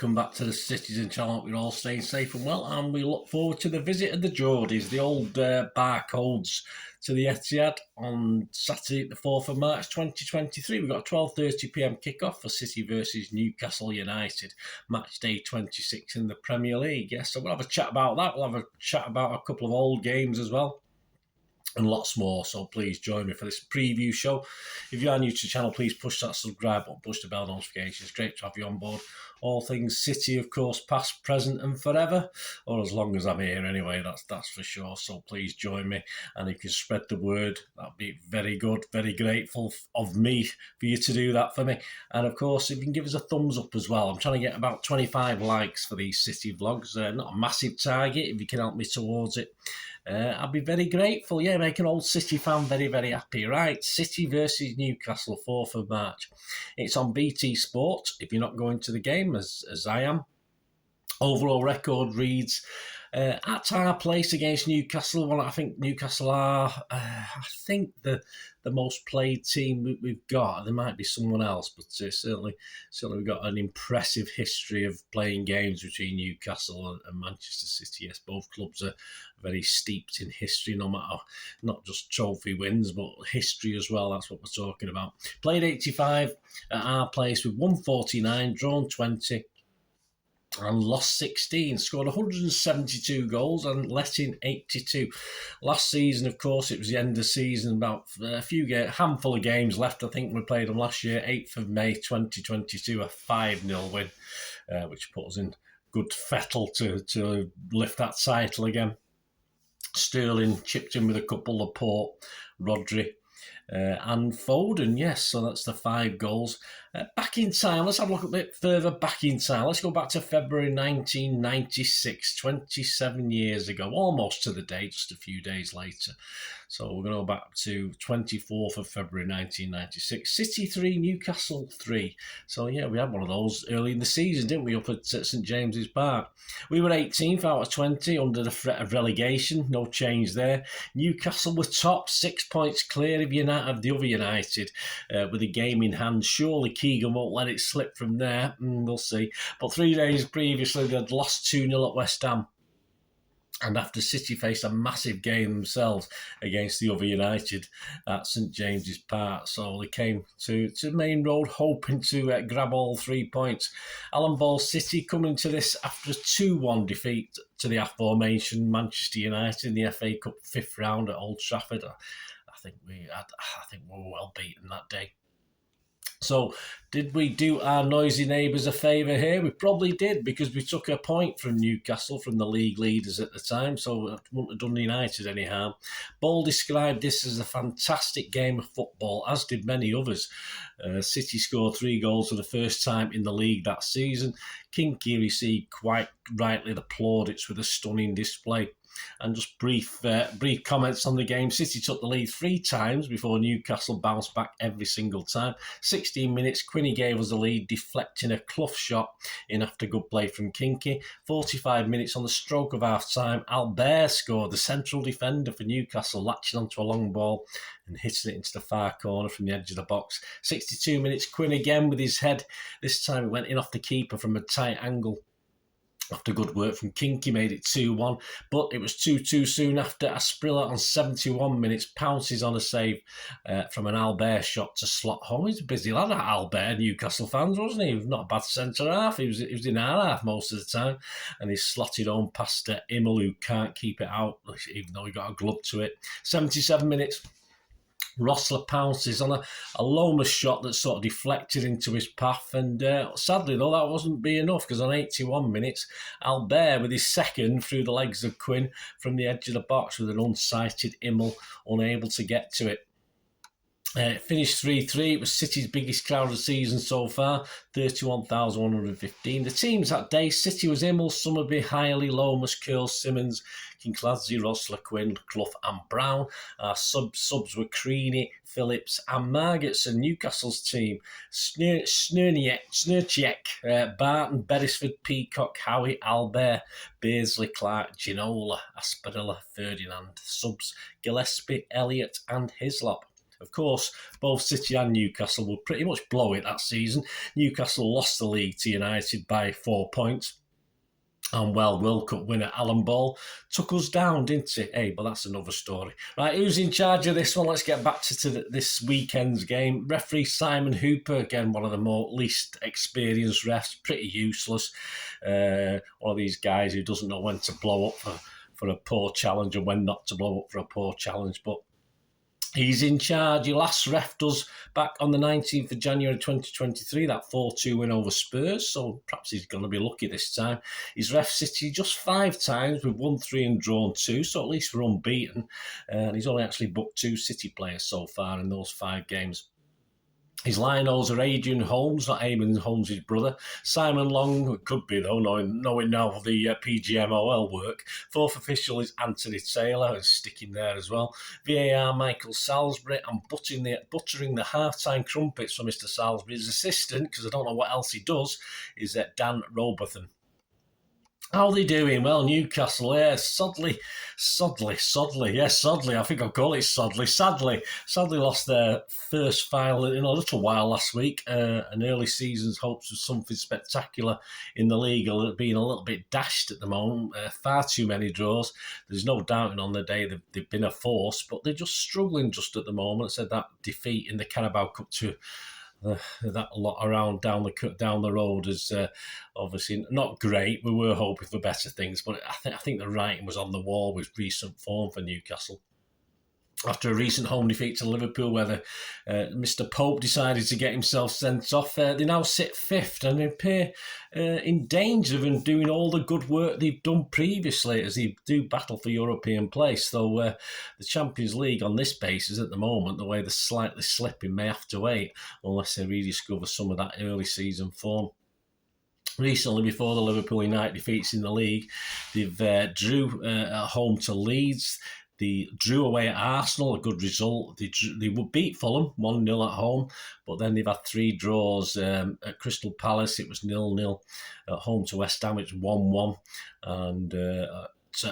welcome back to the Citizen channel. We're all staying safe and well, and we look forward to the visit of the Geordies, the old barcodes, to the Etihad on Saturday the 4th of March 2023. We've got a 12:30pm kickoff for City versus Newcastle United, match day 26 in the Premier League. Yes, so we'll have a chat about that. We'll have a chat about a couple of old games as well, and lots more, so please join me for this preview show. If you are new to the channel, please push that subscribe button, push the bell notifications. Great to have you on board. All things City, of course, past, present and forever, or as long as I'm here anyway, that's for sure. So please join me, and if you can spread the word, that'd be very good, very grateful of me for you to do that for me. And of course, if you can give us a thumbs up as well. I'm trying to get about 25 likes for these City vlogs. Not a massive target. If you can help me towards it, I'll be very grateful. Yeah, make an old City fan very, very happy. Right, City versus Newcastle, 4th of March. It's on BT Sport, if you're not going to the game, as I am. Overall record reads at our place against Newcastle. Well, I think Newcastle are, I think, the most played team we've got. There might be someone else, but certainly we've got an impressive history of playing games between Newcastle and Manchester City. Yes, both clubs are very steeped in history, no matter not just trophy wins, but history as well. That's what we're talking about. Played 85 at our place with 149, drawn 20. And lost 16, scored 172 goals and let in 82. Last season, of course, it was the end of the season, about a handful of games left. I think we played them last year, 8th of May 2022, a 5-0 win, which put us in good fettle to lift that title again. Sterling chipped in with a couple, Laporte, Rodri, and Foden, yes, so that's the 5 goals. Back in time, let's have a look a bit further back in time. Let's go back to February 1996, 27 years ago, almost to the day, just a few days later. So we're going to go back to 24th of February 1996. City 3, Newcastle 3. So yeah, we had one of those early in the season, didn't we, up at St James's Park. We were 18th out of 20 under the threat of relegation, no change there. Newcastle were top, 6 points clear of the other United, with a game in hand. Surely Keegan won't let it slip from there. We'll see. But 3 days previously, they'd lost 2-0 at West Ham. And after City faced a massive game themselves against the other United at St James's Park. So they came to Main Road hoping to grab all 3 points. Alan Ball City coming to this after a 2-1 defeat to the aforementioned Manchester United in the FA Cup 5th round at Old Trafford. I think we were well beaten that day. So, did we do our noisy neighbours a favour here? We probably did, because we took a point from Newcastle, from the league leaders at the time, so it wouldn't have done United any harm. Ball described this as a fantastic game of football, as did many others. City scored 3 goals for the first time in the league that season. Kinky received quite rightly the plaudits with a stunning display. And just brief comments on the game. City took the lead 3 times before Newcastle bounced back every single time. 16 minutes, Quinny gave us the lead, deflecting a Clough shot in after good play from Kinky. 45 minutes, on the stroke of half-time, Albert scored, the central defender for Newcastle, latching onto a long ball and hitting it into the far corner from the edge of the box. 62 minutes, Quinn again with his head. This time it went in off the keeper from a tight angle. After good work from Kinky, made it 2-1, but it was 2-2 soon after. Asprilla on 71 minutes pounces on a save from an Albert shot to slot home. He's a busy lad, Albert, Newcastle fans, wasn't he? Not a bad centre-half. He was in our half most of the time, and he slotted home past Incl, who can't keep it out, even though he got a glove to it. 77 minutes. Rossler pounces on a Lomas shot that sort of deflected into his path, and sadly though that wasn't be enough, because on 81 minutes Albert with his second through the legs of Quinn from the edge of the box with an unsighted Immel, unable to get to it. It finished 3-3. It was City's biggest crowd of the season so far, 31,115. The teams that day: City was Immel, Summerby, Hiley, Lomas, Curl, Simmons, Kinkladze, Rossler, Quinn, Clough and Brown. Our subs were Creaney, Phillips and Margetson. Newcastle's team: Snurniek, Barton, Beresford, Peacock, Howie, Albert, Beardsley, Clark, Ginola, Asperilla, Ferdinand. Subs: Gillespie, Elliott and Hislop. Of course, both City and Newcastle will pretty much blow it that season. Newcastle lost the league to United by 4 points. And World Cup winner Alan Ball took us down, didn't he? Hey, but that's another story. Right, who's in charge of this one? Let's get back to this weekend's game. Referee Simon Hooper, again, one of the least experienced refs, pretty useless. One of these guys who doesn't know when to blow up for a poor challenge and when not to blow up for a poor challenge. But he's in charge. He last refed us back on the 19th of January 2023, that 4-2 win over Spurs, so perhaps he's going to be lucky this time. He's ref City just 5 times. We've won 3 and drawn 2, so at least we're unbeaten. And he's only actually booked 2 City players so far in those 5 games. His linos are Adrian Holmes, not Eamon Holmes, his brother. Simon Long, it could be though, knowing now the PGMOL work. 4th official is Anthony Taylor, who's sticking there as well. VAR Michael Salisbury, and buttering the half-time crumpets for Mr. Salisbury. His assistant, because I don't know what else he does, is Dan Robertson. How are they doing? Well, Newcastle, yeah, sodly. Yeah, sodly. I think I'll call it sodly. Sadly lost their first final in a little while last week. An early season's hopes of something spectacular in the league are being a little bit dashed at the moment. Far too many draws. There's no doubting on the day they've been a force, but they're just struggling just at the moment. I said that defeat in the Carabao Cup to that lot around down the road is obviously not great. We were hoping for better things, but I think the writing was on the wall with recent form for Newcastle. After a recent home defeat to Liverpool, where Mr. Pope decided to get himself sent off, they now sit 5th and appear in danger of doing all the good work they've done previously as they do battle for European place. Though the Champions League on this basis at the moment, the way they're slightly slipping, may have to wait unless they rediscover some of that early season form. Recently, before the Liverpool United defeats in the league, they've drew at home to Leeds. They drew away at Arsenal, a good result. They would beat Fulham 1-0 at home, but then they've had 3 draws. At Crystal Palace, it was 0-0. At home to West Ham, it's 1-1. And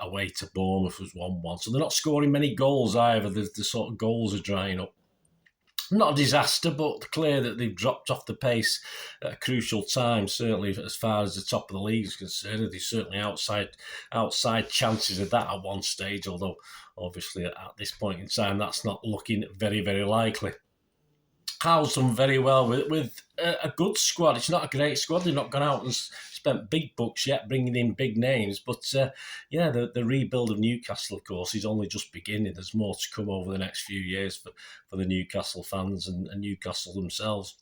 away to Bournemouth was 1-1. So they're not scoring many goals either. The sort of goals are drying up. Not a disaster, but clear that they've dropped off the pace at a crucial time, certainly as far as the top of the league is concerned. There's certainly outside chances of that at one stage, although obviously at this point in time that's not looking very, very likely. Howe's done very well with a good squad. It's not a great squad. They've not gone out and spent big bucks yet, bringing in big names. But the rebuild of Newcastle, of course, is only just beginning. There's more to come over the next few years for the Newcastle fans and Newcastle themselves.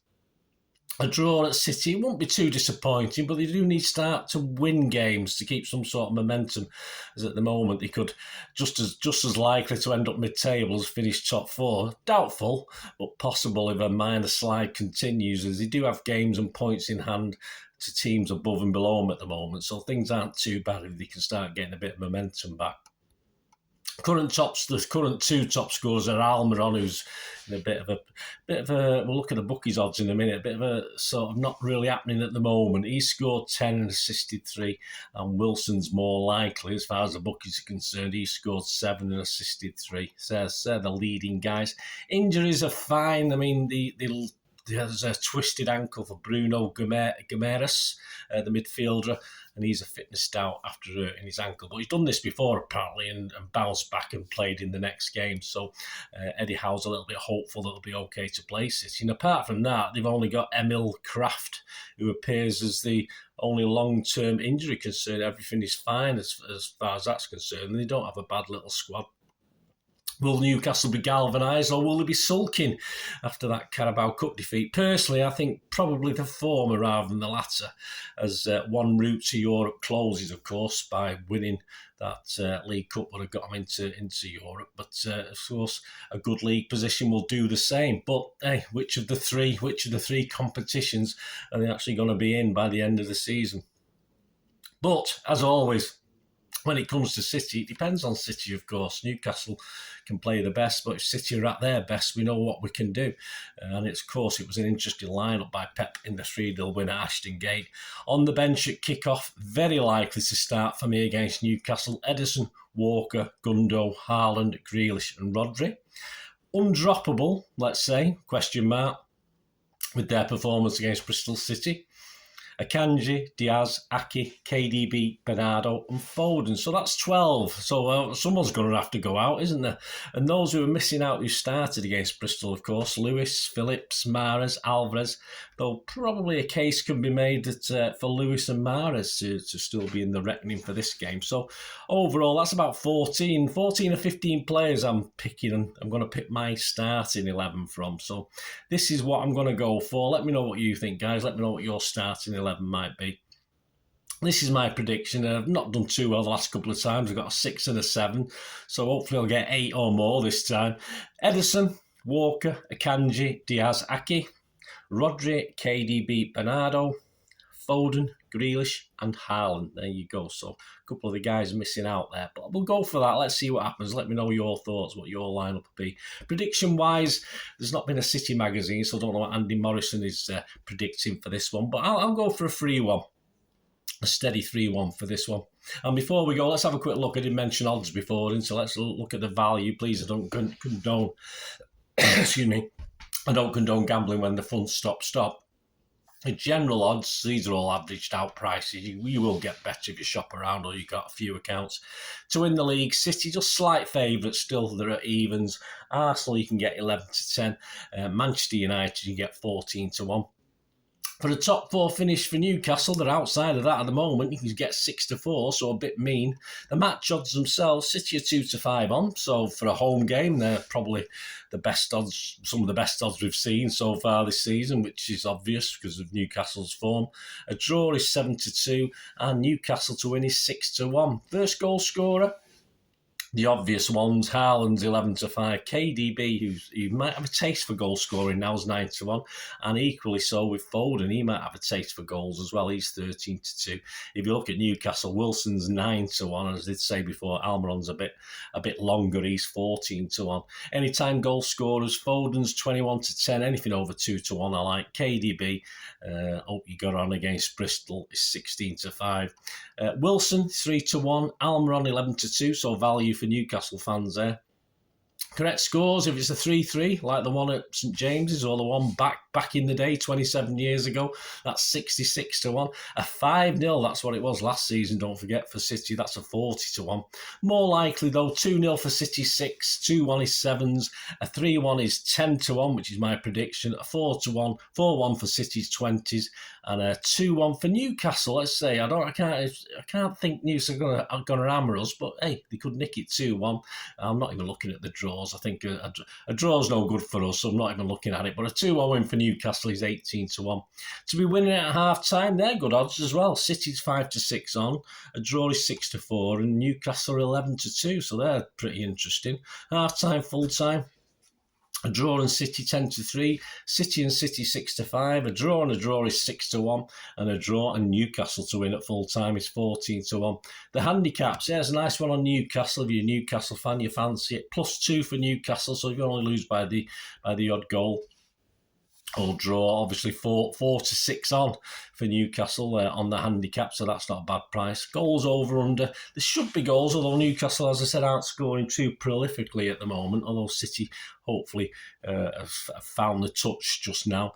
A draw at City won't be too disappointing, but they do need to start to win games to keep some sort of momentum, as at the moment they could just as likely to end up mid-table as finish top 4. Doubtful, but possible if a minor slide continues, as they do have games and points in hand to teams above and below them at the moment, so things aren't too bad if they can start getting a bit of momentum back. The current 2 top scorers are Almiron, who's in a bit of a. We'll look at the bookies odds in a minute. A bit of a sort of not really happening at the moment. He scored 10 and assisted 3, and Wilson's more likely as far as the bookies are concerned. He scored 7 and assisted 3. So they're the leading guys. Injuries are fine. I mean, there's a twisted ankle for Bruno Guimaraes, the midfielder, and he's a fitness doubt after hurting his ankle. But he's done this before, apparently, and bounced back and played in the next game. So Eddie Howe's a little bit hopeful that it'll be okay to play City. And apart from that, they've only got Emil Kraft, who appears as the only long-term injury concern. Everything is fine as far as that's concerned. And they don't have a bad little squad. Will Newcastle be galvanised, or will they be sulking after that Carabao Cup defeat? Personally, I think probably the former rather than the latter, as one route to Europe closes, of course, by winning that League Cup would have got them into Europe. But, of course, a good league position will do the same. But, hey, which of the three competitions are they actually going to be in by the end of the season? But, as always, when it comes to City, it depends on City, of course. Newcastle can play the best, but if City are at their best, we know what we can do. And of course, it was an interesting lineup by Pep in the 3-0 win at Ashton Gate. On the bench at kick-off, very likely to start for me against Newcastle, Ederson, Walker, Gundo, Haaland, Grealish and Rodri. undroppable, let's say, question mark, with their performance against Bristol City. Akanji, Diaz, Aki, KDB, Bernardo and Foden. So that's 12. So someone's going to have to go out, isn't there? And those who are missing out who started against Bristol, of course, Lewis, Phillips, Mahrez, Alvarez, though probably a case can be made that for Lewis and Mahrez to still be in the reckoning for this game. So overall, that's about 14 or 15 players I'm picking, and I'm going to pick my starting 11 from. So this is what I'm going to go for. Let me know what you think, guys. Let me know what your starting 11 might be. This is my prediction. I've not done too well the last couple of times. I've got a 6 and a 7, so hopefully I'll get 8 or more this time. Ederson, Walker, Akanji, Diaz, Aki, Rodri, KDB, Bernardo, Foden, Grealish and Haaland. There you go. So a couple of the guys missing out there. But we'll go for that. Let's see what happens. Let me know your thoughts, what your lineup will be. Prediction-wise, there's not been a City magazine, so I don't know what Andy Morrison is predicting for this one. But I'll go for a 3-1. A steady 3-1 for this one. And before we go, let's have a quick look. I didn't mention odds before, so let's look at the value. Please, I don't condone excuse me. I don't condone gambling when the funds stop. The general odds, these are all averaged out prices. You will get better if you shop around or you've got a few accounts. To win the league, City just slight favourites still. They're at evens. Arsenal, you can get 11 to 10. Manchester United, you can get 14 to 1. For the top 4 finish for Newcastle, they're outside of that at the moment. You can get 6 to 4, so a bit mean. The match odds themselves, City are 2 to 5 on. So for a home game, they're probably the best odds, some of the best odds we've seen so far this season, which is obvious because of Newcastle's form. A draw is 7 to 2, and Newcastle to win is 6 to 1. First goal scorer, the obvious ones, Haaland's 11 to 5, KDB, who might have a taste for goal scoring now, is 9 to 1, and equally so with Foden, he might have a taste for goals as well, he's 13 to 2. If you look at Newcastle, Wilson's 9 to 1, and as I did say before, Almiron's a bit longer, he's 14 to 1. Anytime goal scorers, Foden's 21 to 10, anything over 2 to 1 I like. KDB, hope you got on against Bristol, is 16 to 5. Wilson, 3 to 1, Almiron 11 to 2, so value for Newcastle fans there. Correct scores, if it's a 3-3, like the one at St James's or the one back in the day, 27 years ago, that's 66 to 1. A 5-0, that's what it was last season, don't forget, for City, that's a 40 to 1. More likely, though, 2-0 for City, 6, 2-1 is 7s, a 3-1 is 10 to 1, which is my prediction, a 4-1, 4-1 for City's 20s, and a 2-1 for Newcastle. Let's say, I can't think Newcastle are going to hammer us, but hey, they could nick it 2-1. I'm not even looking at the draws. I think a draw's no good for us, so I'm not even looking at it. But a 2-1 win for Newcastle is 18 to 1. To be winning at half time, they're good odds as well. City's 5 to 6 on, a draw is 6 to 4, and Newcastle are 11 to 2, so they're pretty interesting. Half time, full time. A draw and City 10 to 3, City and City 6 to 5, a draw is 6 to 1, and a draw and Newcastle to win at full time is 14 to 1. The handicaps, there's a nice one on Newcastle. If you're a Newcastle fan, you fancy it. +2 for Newcastle, so if you only lose by the odd goal or draw, obviously 4 to 6 on for Newcastle on the handicap, so that's not a bad price. Goals over under, there should be goals, although Newcastle, as I said, aren't scoring too prolifically at the moment, although City hopefully have found the touch just now.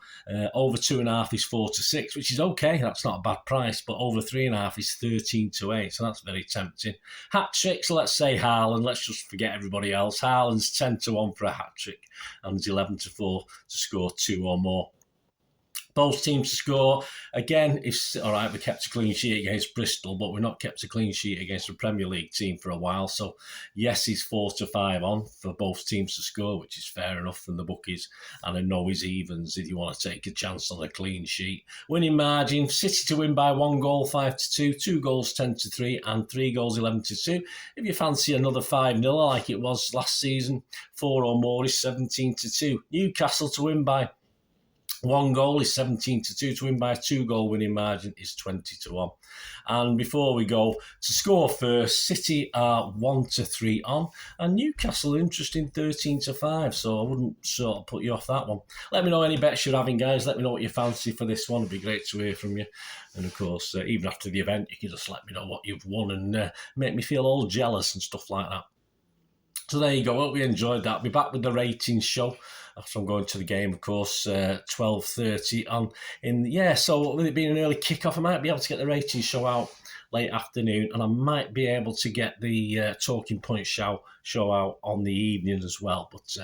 Over 2.5 is 4 to 6, which is okay, that's not a bad price, but over 3.5 is 13 to 8, so that's very tempting. Hat tricks, let's say Haaland, let's just forget everybody else. Haaland's 10 to 1 for a hat trick, and it's 11 to 4 to score 2 or more. Both teams to score. Again, it's all right, we kept a clean sheet against Bristol, but we've not kept a clean sheet against a Premier League team for a while. So, yes, he's 4 to 5 on for both teams to score, which is fair enough from the bookies. And I know he's evens if you want to take a chance on a clean sheet. Winning margin, City to win by 1 goal, 5 to 2, 2 goals, 10 to 3, and 3 goals, 11 to 2. If you fancy another 5-0 like it was last season, 4 or more is 17 to 2. Newcastle to win by 1 goal is 17 to 2. To win by a 2-goal winning margin is 20 to 1. And before we go, to score first, City are 1 to 3 on, and Newcastle interesting 13 to 5. So I wouldn't sort of put you off that one. Let me know any bets you're having, guys. Let me know what you fancy for this one. It'd be great to hear from you. And of course, even after the event, you can just let me know what you've won and make me feel all jealous and stuff like that. So there you go. Hope we enjoyed that. I'll be back with the ratings show after I'm going to the game, of course, 12:30 on so with it being an early kickoff, I might be able to get the ratings show out late afternoon, and I might be able to get the talking point show out on the evening as well. But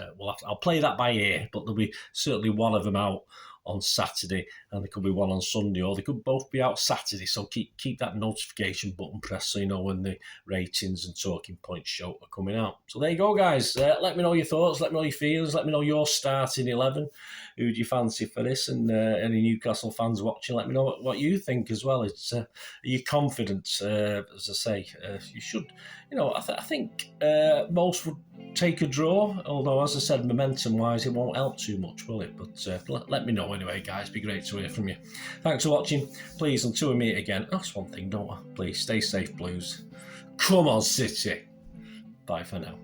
I'll play that by ear. But there'll be certainly one of them out on Saturday, and there could be one on Sunday, or they could both be out Saturday. So keep that notification button pressed so you know when the ratings and talking point show are coming out. So there you go, guys. Let me know your thoughts, let me know your feelings, let me know your starting 11. Who do you fancy for this? And any Newcastle fans watching, let me know what you think as well. It's are you confident? As I say, you should. I think most would take a draw, although, as I said, momentum-wise, it won't help too much, will it? But let me know anyway, guys. It'd be great to hear from you. Thanks for watching. Please, until we meet again, that's one thing, don't I? Please, stay safe, Blues. Come on, City. Bye for now.